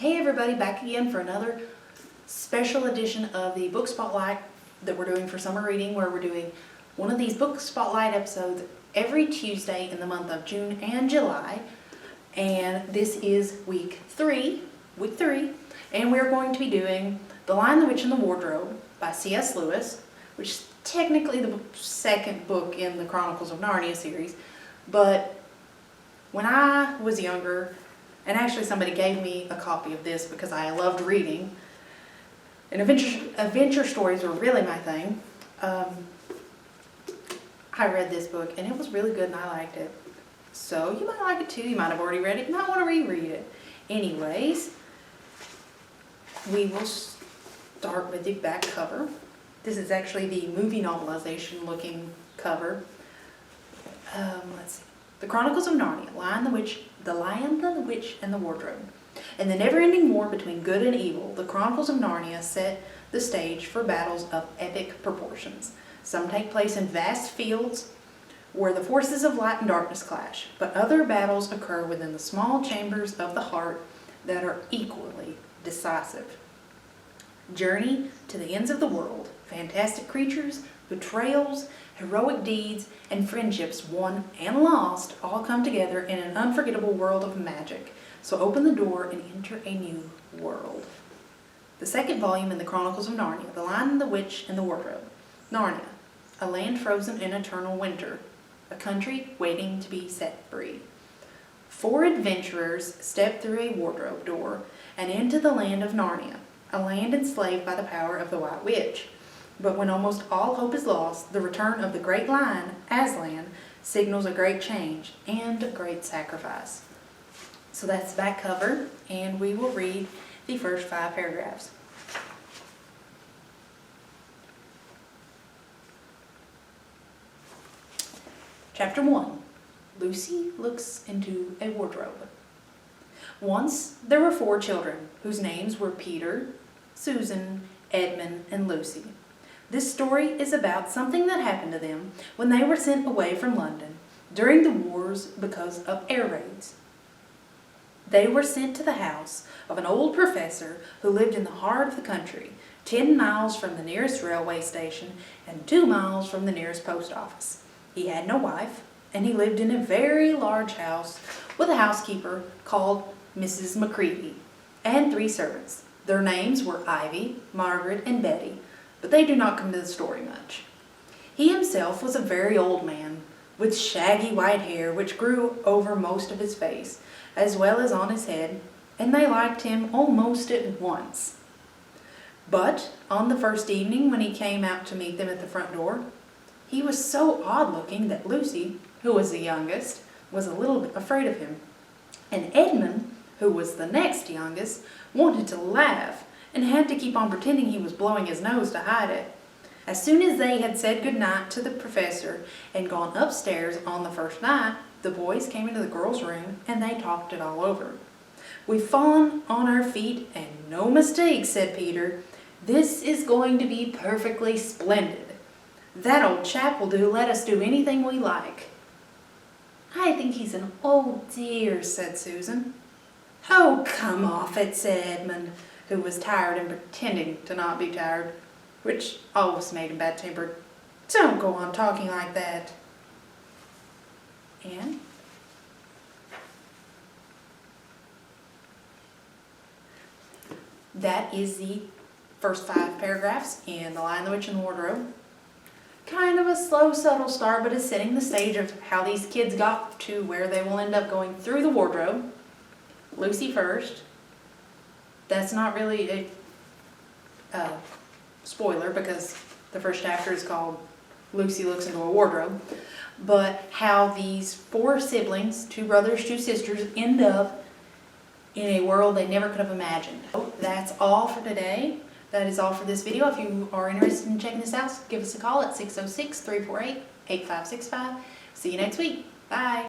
Hey everybody, back again for another special edition of the Book Spotlight that we're doing for summer reading, where we're doing one of these Book Spotlight episodes every Tuesday in the month of June and July. And this is week three, and we're going to be doing The Lion, the Witch, and the Wardrobe by C.S. Lewis, which is technically the second book in the Chronicles of Narnia series. But when I was younger, and actually somebody gave me a copy of this because I loved reading, and adventure stories were really my thing. I read this book and it was really good and I liked it. So you might like it too, you might have already read it, you might want to reread it. Anyways, we will start with the back cover. This is actually the movie novelization looking cover. Let's see. The Chronicles of Narnia, The Lion, the Witch, and the Wardrobe. In the never-ending war between good and evil, the Chronicles of Narnia set the stage for battles of epic proportions. Some take place in vast fields where the forces of light and darkness clash, but other battles occur within the small chambers of the heart that are equally decisive. Journey to the ends of the world, fantastic creatures, betrayals, heroic deeds, and friendships won and lost all come together in an unforgettable world of magic. So open the door and enter a new world. The second volume in the Chronicles of Narnia, The Lion, the Witch, and the Wardrobe. Narnia, a land frozen in eternal winter, a country waiting to be set free. 4 adventurers step through a wardrobe door and into the land of Narnia, a land enslaved by the power of the White Witch. But when almost all hope is lost, the return of the great lion, Aslan, signals a great change and a great sacrifice. So that's the back cover, and we will read the first 5 paragraphs. Chapter 1. Lucy looks into a wardrobe. Once there were 4 children, whose names were Peter, Susan, Edmund, and Lucy. This story is about something that happened to them when they were sent away from London during the wars because of air raids. They were sent to the house of an old professor who lived in the heart of the country, 10 miles from the nearest railway station and 2 miles from the nearest post office. He had no wife, and he lived in a very large house with a housekeeper called Mrs. Macready and 3 servants. Their names were Ivy, Margaret, and Betty, but they do not come to the story much. He himself was a very old man, with shaggy white hair which grew over most of his face, as well as on his head, and they liked him almost at once. But on the first evening when he came out to meet them at the front door, he was so odd-looking that Lucy, who was the youngest, was a little bit afraid of him. And Edmund, who was the next youngest, wanted to laugh and had to keep on pretending he was blowing his nose to hide it. As soon as they had said goodnight to the professor and gone upstairs on the first night, the boys came into the girls' room and they talked it all over. "We've fallen on our feet, and no mistake," said Peter. "This is going to be perfectly splendid. That old chap will let us do anything we like." "I think he's an old dear," said Susan. "Oh, come off it," said Edmund, who was tired and pretending to not be tired, which always made him bad-tempered. "Don't go on talking like that." And that is the first 5 paragraphs in The Lion, the Witch, and the Wardrobe. Kind of a slow, subtle start, but it's setting the stage of how these kids got to where they will end up going through the wardrobe. Lucy first. That's not really a spoiler because the first chapter is called Lucy Looks into a Wardrobe. But how these 4 siblings, 2 brothers, 2 sisters, end up in a world they never could have imagined. That's all for today. That is all for this video. If you are interested in checking this out, give us a call at 606-348-8565. See you next week. Bye.